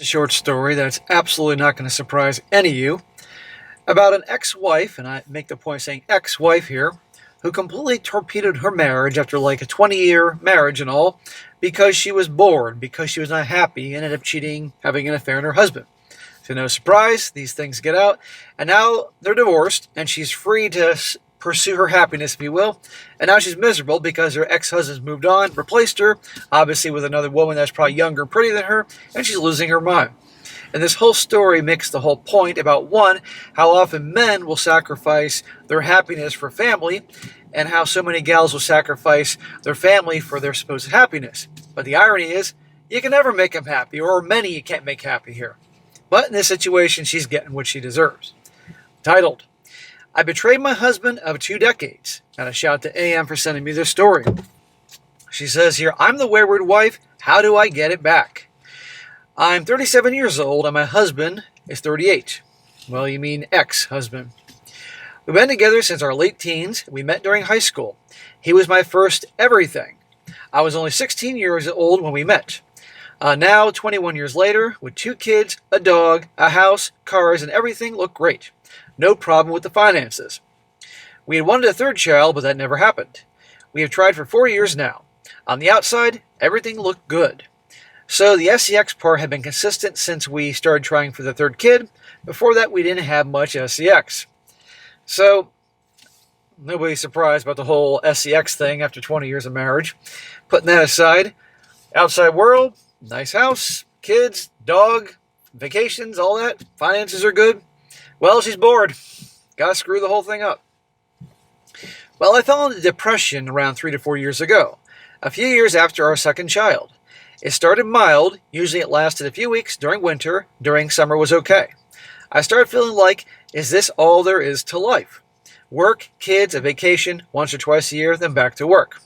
A short story that's absolutely not going to surprise any of you about an ex-wife, and I make the point saying ex-wife here, who completely torpedoed her marriage after like a 20-year marriage and all because she was bored, because she was not happy, and ended up cheating, having an affair on her husband. So no surprise, these things get out, and now they're divorced, and she's free to pursue her happiness, if you will. And now she's miserable because her ex-husband's moved on, replaced her, obviously with another woman that's probably younger, prettier than her, and she's losing her mind. And this whole story makes the whole point about, one, how often men will sacrifice their happiness for family, and how so many gals will sacrifice their family for their supposed happiness. But the irony is, you can never make them happy, or many you can't make happy here. But in this situation, she's getting what she deserves. Titled, I betrayed my husband of 2 decades. And a shout out to AM for sending me this story. She says here, I'm the wayward wife. How do I get it back? I'm 37 years old and my husband is 38. Well, you mean ex-husband. We've been together since our late teens. We met during high school. He was my first everything. I was only 16 years old when we met. Now, 21 years later, with 2 kids, a dog, a house, cars, and everything looked great. No problem with the finances. We had wanted a 3rd child, but that never happened. We have tried for 4 years now. On the outside, everything looked good. So the sex part had been consistent since we started trying for the 3rd kid. Before that, we didn't have much sex. So, nobody's surprised about the whole sex thing after 20 years of marriage. Putting that aside, outside world, nice house, kids, dog, vacations, all that. Finances are good. Well, she's bored. Gotta screw the whole thing up. Well, I fell into depression around 3 to 4 years ago, a few years after our 2nd child. It started mild, usually it lasted a few weeks during winter, during summer was okay. I started feeling like, is this all there is to life? Work, kids, a vacation, once or twice a year, then back to work.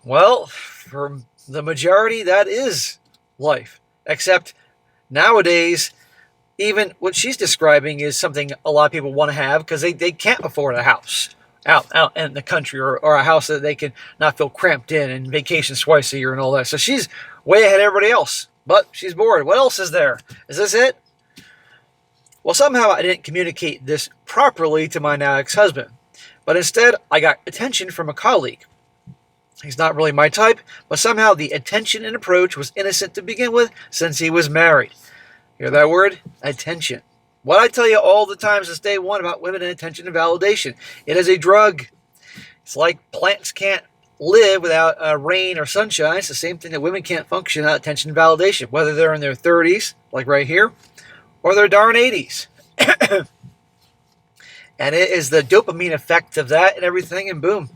Well, for the majority, that is life. Except nowadays, even what she's describing is something a lot of people want to have because they can't afford a house out in the country or a house that they can not feel cramped in and vacations twice a year and all that. So she's way ahead of everybody else, but she's bored. What else is there? Is this it? Well, somehow I didn't communicate this properly to my now ex-husband, but instead I got attention from a colleague. He's not really my type, but somehow the attention and approach was innocent to begin with since he was married. Hear that word? Attention. What I tell you all the time since day one about women and attention and validation. It is a drug. It's like plants can't live without rain or sunshine. It's the same thing that women can't function without attention and validation, whether they're in their 30s, like right here, or their darn 80s. And it is the dopamine effect of that and everything, and boom.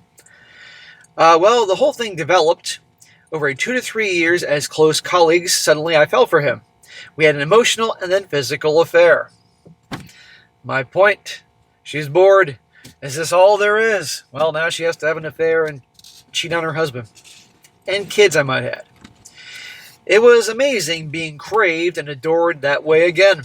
Well, the whole thing developed over 2 to 3 years as close colleagues. Suddenly I fell for him. We had an emotional and then physical affair. My point, she's bored. Is this all there is? Well, now she has to have an affair and cheat on her husband. And kids, I might add. It was amazing being craved and adored that way again.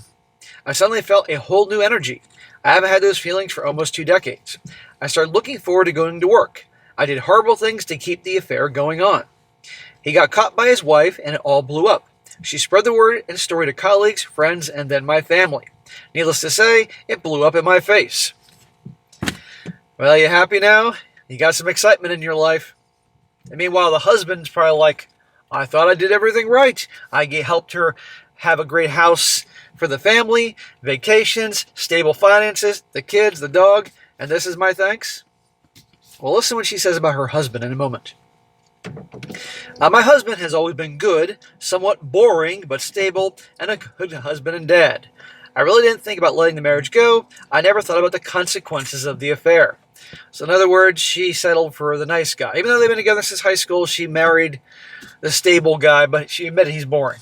I suddenly felt a whole new energy. I haven't had those feelings for almost 2 decades. I started looking forward to going to work. I did horrible things to keep the affair going on. He got caught by his wife and it all blew up. She spread the word and story to colleagues, friends, and then my family. Needless to say, it blew up in my face. Well, you happy now? You got some excitement in your life. And meanwhile, the husband's probably like, I thought I did everything right. I helped her have a great house for the family, vacations, stable finances, the kids, the dog, and this is my thanks? Well, listen to what she says about her husband in a moment. My husband has always been good, somewhat boring, but stable, and a good husband and dad. I really didn't think about letting the marriage go. I never thought about the consequences of the affair. So in other words, she settled for the nice guy. Even though they've been together since high school, she married the stable guy, but she admitted he's boring.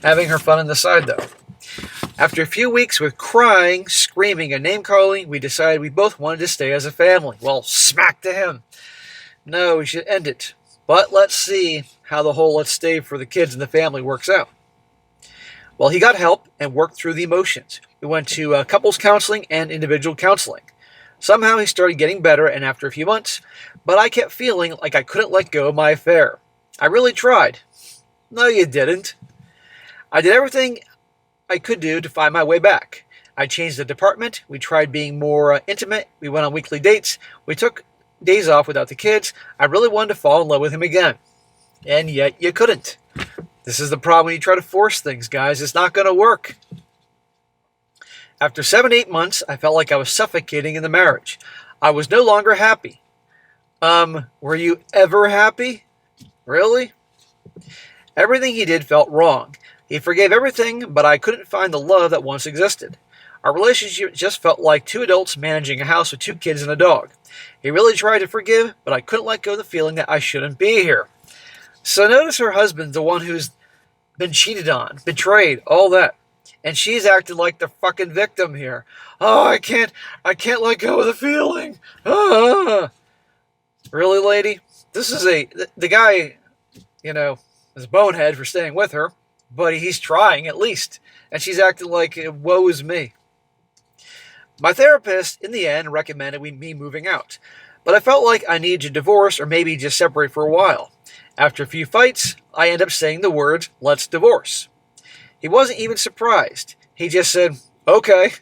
Having her fun on the side, though. After a few weeks with crying, screaming, and name-calling, we decided we both wanted to stay as a family. Well, smack to him. No, we should end it. But let's see how the whole let's stay for the kids and the family works out. Well, he got help and worked through the emotions. We went to couples counseling and individual counseling. Somehow he started getting better, and after a few months, but I kept feeling like I couldn't let go of my affair. I really tried. No, you didn't. I did everything I could do to find my way back. I changed the department. We tried being more intimate. We went on weekly dates. We took days off without the kids. I really wanted to fall in love with him again. And yet you couldn't. This is the problem when you try to force things, guys. It's not going to work. After 7 to 8 months, I felt like I was suffocating in the marriage. I was no longer happy. Were you ever happy? Really? Everything he did felt wrong. He forgave everything, but I couldn't find the love that once existed. Our relationship just felt like two adults managing a house with 2 kids and a dog. He really tried to forgive, but I couldn't let go of the feeling that I shouldn't be here. So notice her husband's the one who's been cheated on, betrayed, all that. And she's acted like the fucking victim here. Oh, I can't let go of the feeling. Ah. Really, lady? This is the guy, is a bonehead for staying with her, but he's trying at least. And she's acting like, woe is me. My therapist, in the end, recommended me moving out. But I felt like I needed to divorce or maybe just separate for a while. After a few fights, I ended up saying the words, let's divorce. He wasn't even surprised. He just said, okay,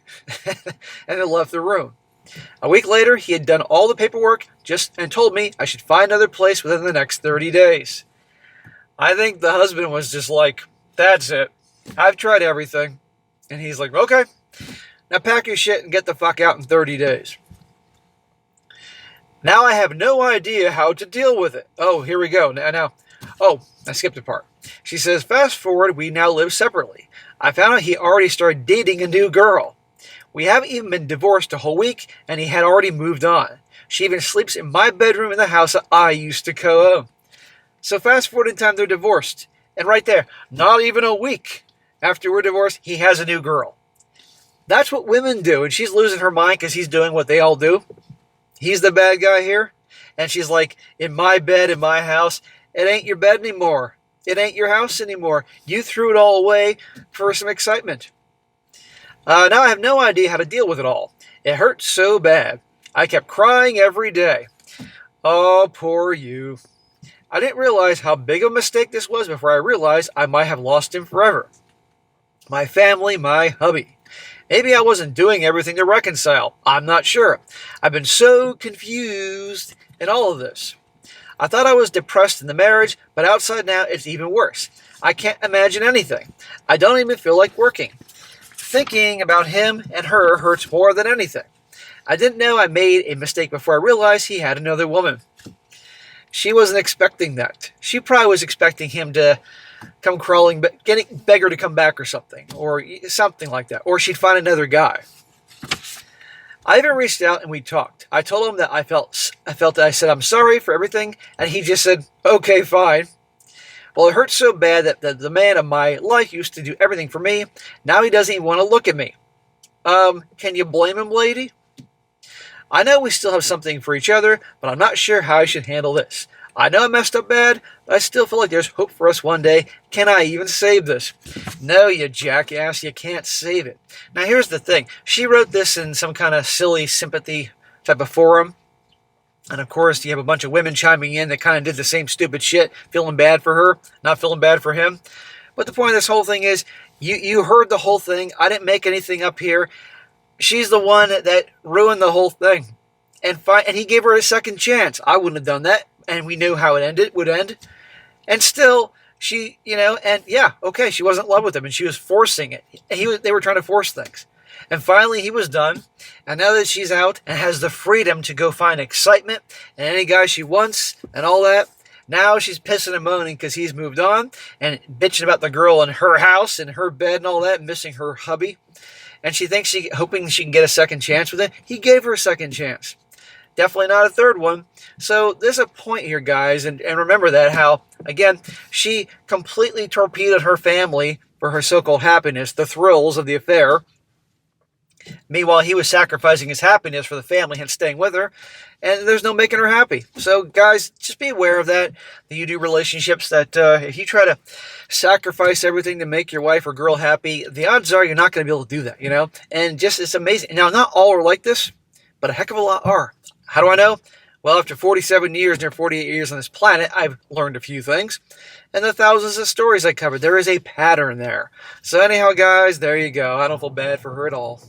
and then left the room. A week later, he had done all the paperwork and told me I should find another place within the next 30 days. I think the husband was just like, that's it. I've tried everything. And he's like, okay, now pack your shit and get the fuck out in 30 days. Now I have no idea how to deal with it. Oh, here we go. I skipped a part. She says, fast forward, we now live separately. I found out he already started dating a new girl. We haven't even been divorced a whole week, and he had already moved on. She even sleeps in my bedroom in the house that I used to co-own. So fast forward in time, they're divorced. And right there, not even a week after we're divorced, he has a new girl. That's what women do, and she's losing her mind because he's doing what they all do. He's the bad guy here, and she's like, in my bed, in my house. It ain't your bed anymore. It ain't your house anymore. You threw it all away for some excitement. Now I have no idea how to deal with it all. It hurt so bad. I kept crying every day. Oh, poor you. I didn't realize how big of a mistake this was before I realized I might have lost him forever. My family, my hubby. Maybe I wasn't doing everything to reconcile. I'm not sure. I've been so confused in all of this. I thought I was depressed in the marriage, but outside now it's even worse. I can't imagine anything. I don't even feel like working. Thinking about him and her hurts more than anything. I didn't know I made a mistake before I realized he had another woman. She wasn't expecting that. She probably was expecting him to come crawling, beg her to come back or something like that. Or she'd find another guy. I even reached out and we talked. I told him that I felt that I said I'm sorry for everything, and he just said, okay, fine. Well, it hurt so bad that the man of my life used to do everything for me. Now he doesn't even want to look at me. Can you blame him, lady? I know we still have something for each other, but I'm not sure how I should handle this. I know I messed up bad, but I still feel like there's hope for us one day. Can I even save this? No, you jackass, you can't save it. Now here's the thing. She wrote this in some kind of silly sympathy type of forum. And of course, you have a bunch of women chiming in that kind of did the same stupid shit, feeling bad for her, not feeling bad for him. But the point of this whole thing is, you heard the whole thing. I didn't make anything up here. She's the one that ruined the whole thing. And he gave her a second chance. I wouldn't have done that. And we knew how it would end. And still, she, she wasn't in love with him, and she was forcing it. They were trying to force things. And finally, he was done. And now that she's out and has the freedom to go find excitement and any guy she wants and all that, now she's pissing and moaning because he's moved on and bitching about the girl in her house and her bed and all that, missing her hubby. And she thinks hoping she can get a second chance with it. He gave her a second chance. Definitely not a third one. So there's a point here, guys. And remember that how, again, she completely torpedoed her family for her so-called happiness, the thrills of the affair. Meanwhile, he was sacrificing his happiness for the family and staying with her. And there's no making her happy. So, guys, just be aware of that you do relationships, that if you try to sacrifice everything to make your wife or girl happy, the odds are you're not going to be able to do that, And just, it's amazing. Now, not all are like this, but a heck of a lot are. How do I know? Well, after 47 years, near 48 years on this planet, I've learned a few things. And the thousands of stories I covered, there is a pattern there. So anyhow, guys, there you go. I don't feel bad for her at all.